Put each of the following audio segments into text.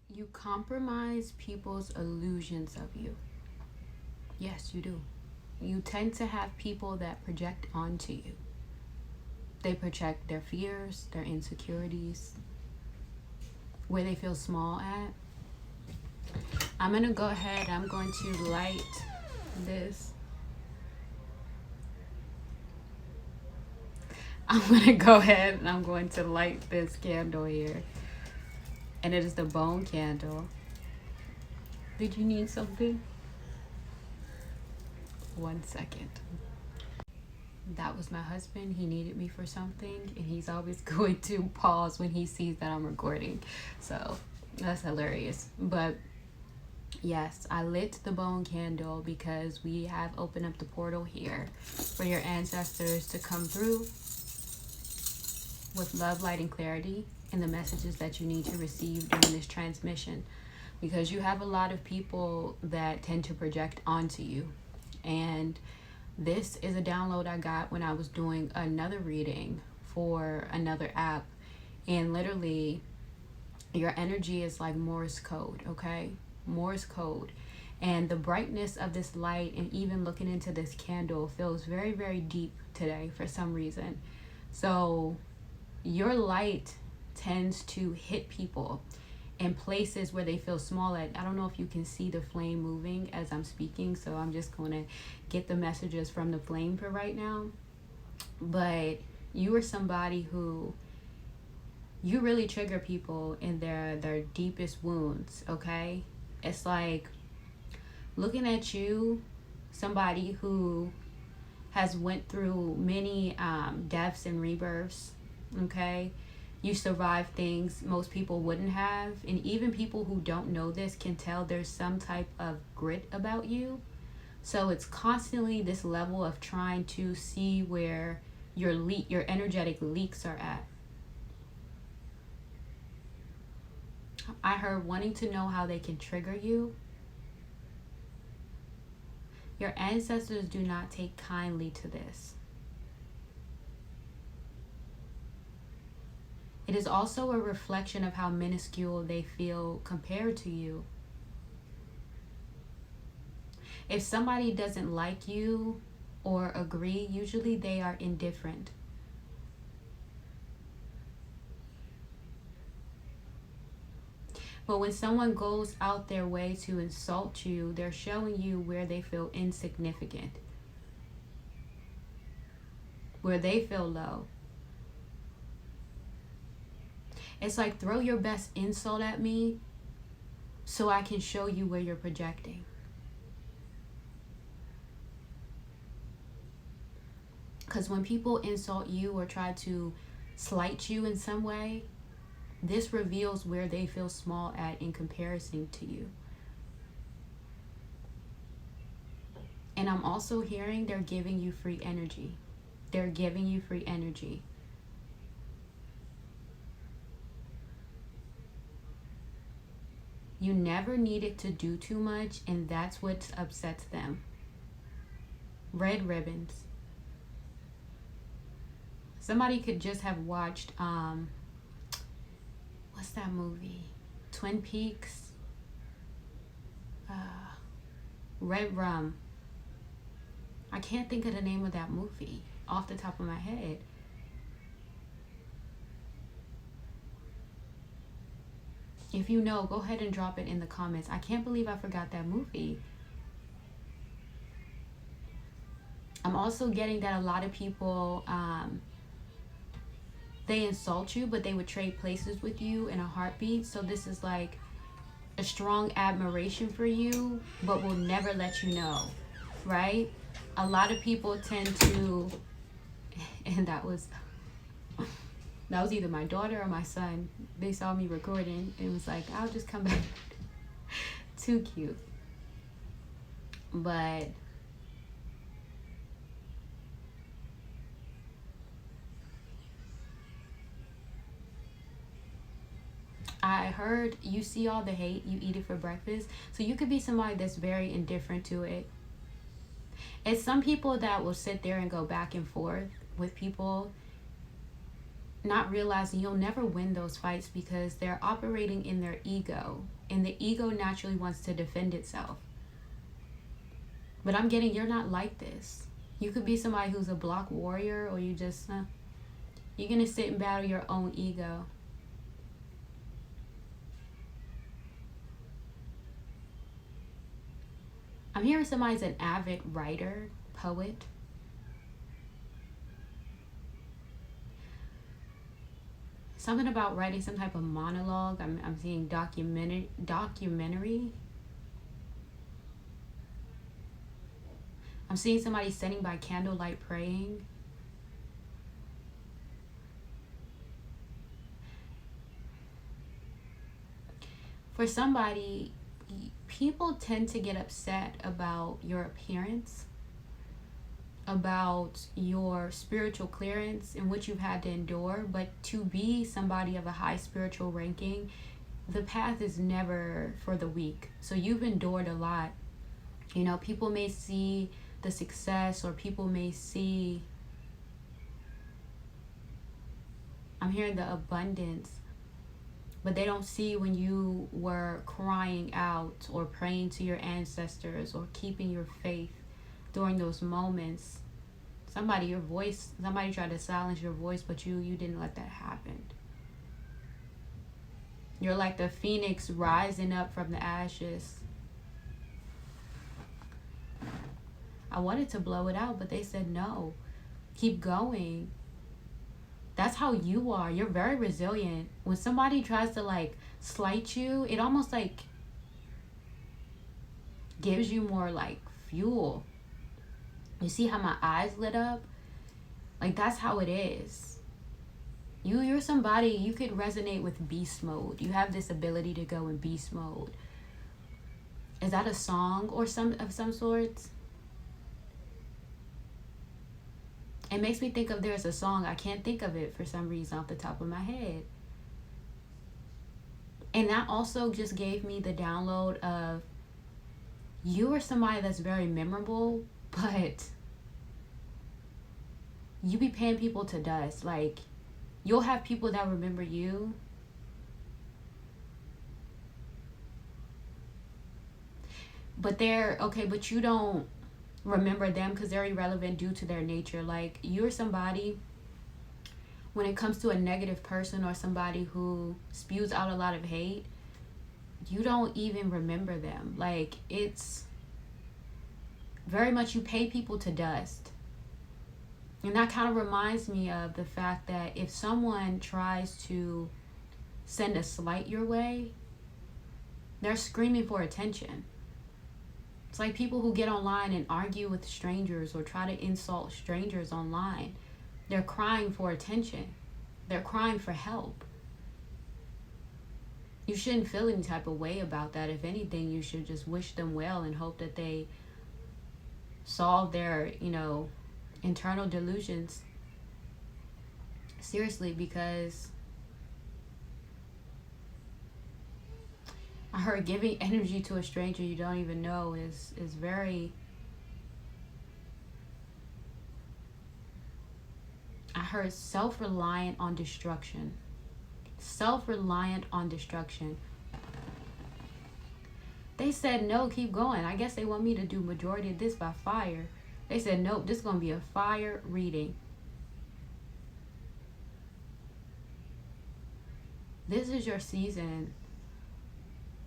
You compromise people's illusions of you. Yes, you do. You tend to have people that project onto you. They project their fears, their insecurities, where they feel small at. I'm going to go ahead, I'm going to light this. I'm going to go ahead and I'm going to light this candle here. And it is the bone candle. Did you need something? 1 second. That was my husband. He needed me for something, and he's always going to pause when he sees that I'm recording. So that's hilarious. But yes, I lit the bone candle because we have opened up the portal here for your ancestors to come through with love, light, and clarity, and the messages that you need to receive during this transmission. Because you have a lot of people that tend to project onto you. And this is a download I got when I was doing another reading for another app. And literally, your energy is like Morse code, okay? Morse code. And the brightness of this light and even looking into this candle feels very, very deep today for some reason. So your light tends to hit people in places where they feel small at. I don't know if you can see the flame moving as I'm speaking, so I'm just going to get the messages from the flame for right now. But you are somebody who, you really trigger people in their deepest wounds, okay? It's like looking at you, somebody who has went through many deaths and rebirths, okay? You survive things most people wouldn't have, and even people who don't know this can tell there's some type of grit about you. So it's constantly this level of trying to see where your energetic leaks are at. I heard wanting to know how they can trigger you. Your ancestors do not take kindly to this. It is also a reflection of how minuscule they feel compared to you. If somebody doesn't like you or agree, usually they are indifferent. But when someone goes out their way to insult you, they're showing you where they feel insignificant, where they feel low. It's like, throw your best insult at me so I can show you where you're projecting. Because when people insult you or try to slight you in some way, this reveals where they feel small at in comparison to you. And I'm also hearing they're giving you free energy. They're giving you free energy. You never needed to do too much, and that's what upsets them. Red ribbons. Somebody could just have watched, what's that movie? Twin Peaks? Red Rum. I can't think of the name of that movie off the top of my head. If you know, go ahead and drop it in the comments. I can't believe I forgot that movie. I'm also getting that a lot of people, they insult you, but they would trade places with you in a heartbeat. So this is like a strong admiration for you, but will never let you know, right? A lot of people tend to, and that was either my daughter or my son. They saw me recording and was like, I'll just come back. Too cute. But I heard you see all the hate, you eat it for breakfast. So you could be somebody that's very indifferent to it. It's some people that will sit there and go back and forth with people. not realizing you'll never win those fights because they're operating in their ego, and the ego naturally wants to defend itself. But I'm getting, you're not like this. You could be somebody who's a block warrior, or you just you're gonna sit and battle your own ego. I'm hearing somebody's an avid writer, poet. Something about writing some type of monologue. I'm seeing documentary. I'm seeing somebody sitting by candlelight praying. For somebody, people tend to get upset about your appearance, about your spiritual clearance and what you've had to endure. But to be somebody of a high spiritual ranking, the path is never for the weak. So you've endured a lot. You know, people may see the success, or people may see, I'm hearing the abundance, but they don't see when you were crying out or praying to your ancestors or keeping your faith during those moments. Somebody tried to silence your voice, but you didn't let that happen. You're like the phoenix rising up from the ashes. I wanted to blow it out, but they said no. Keep going. That's how you are. You're very resilient. When somebody tries to like slight you, it almost like gives you more like fuel. You see how my eyes lit up? Like, that's how it is. You're somebody, you could resonate with beast mode. You have this ability to go in beast mode. Is that a song or some sorts? It makes me think of, there's a song, I can't think of it for some reason off the top of my head. And that also just gave me the download of, you are somebody that's very memorable, but you be paying people to dust. Like, you'll have people that remember you, but but you don't remember them because they're irrelevant due to their nature. Like, you're somebody, when it comes to a negative person or somebody who spews out a lot of hate, you don't even remember them. Like, it's very much, you pay people to dust. And that kind of reminds me of the fact that if someone tries to send a slight your way, they're screaming for attention. It's like people who get online and argue with strangers or try to insult strangers online. They're crying for attention. They're crying for help. You shouldn't feel any type of way about that. If anything, you should just wish them well and hope that they solve their, internal delusions. Seriously, because I heard giving energy to a stranger you don't even know is very, I heard self-reliant on destruction. Self-reliant on destruction. They said, no, keep going. I guess they want me to do majority of this by fire. They said, nope, this is going to be a fire reading. This is your season.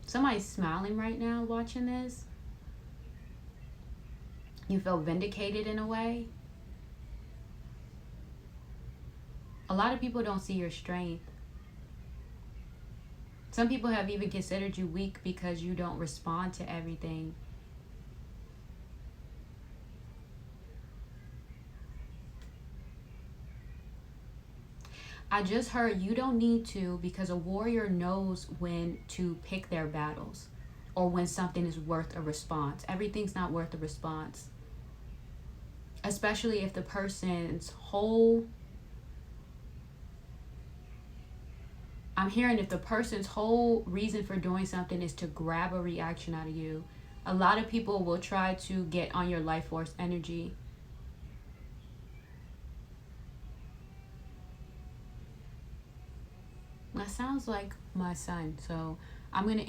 Somebody's smiling right now watching this. You feel vindicated in a way. A lot of people don't see your strength. Some people have even considered you weak because you don't respond to everything. I just heard you don't need to, because a warrior knows when to pick their battles or when something is worth a response. Everything's not worth a response. Especially if the person's whole, I'm hearing if the person's whole reason for doing something is to grab a reaction out of you. A lot of people will try to get on your life force energy. That sounds like my son. So I'm going to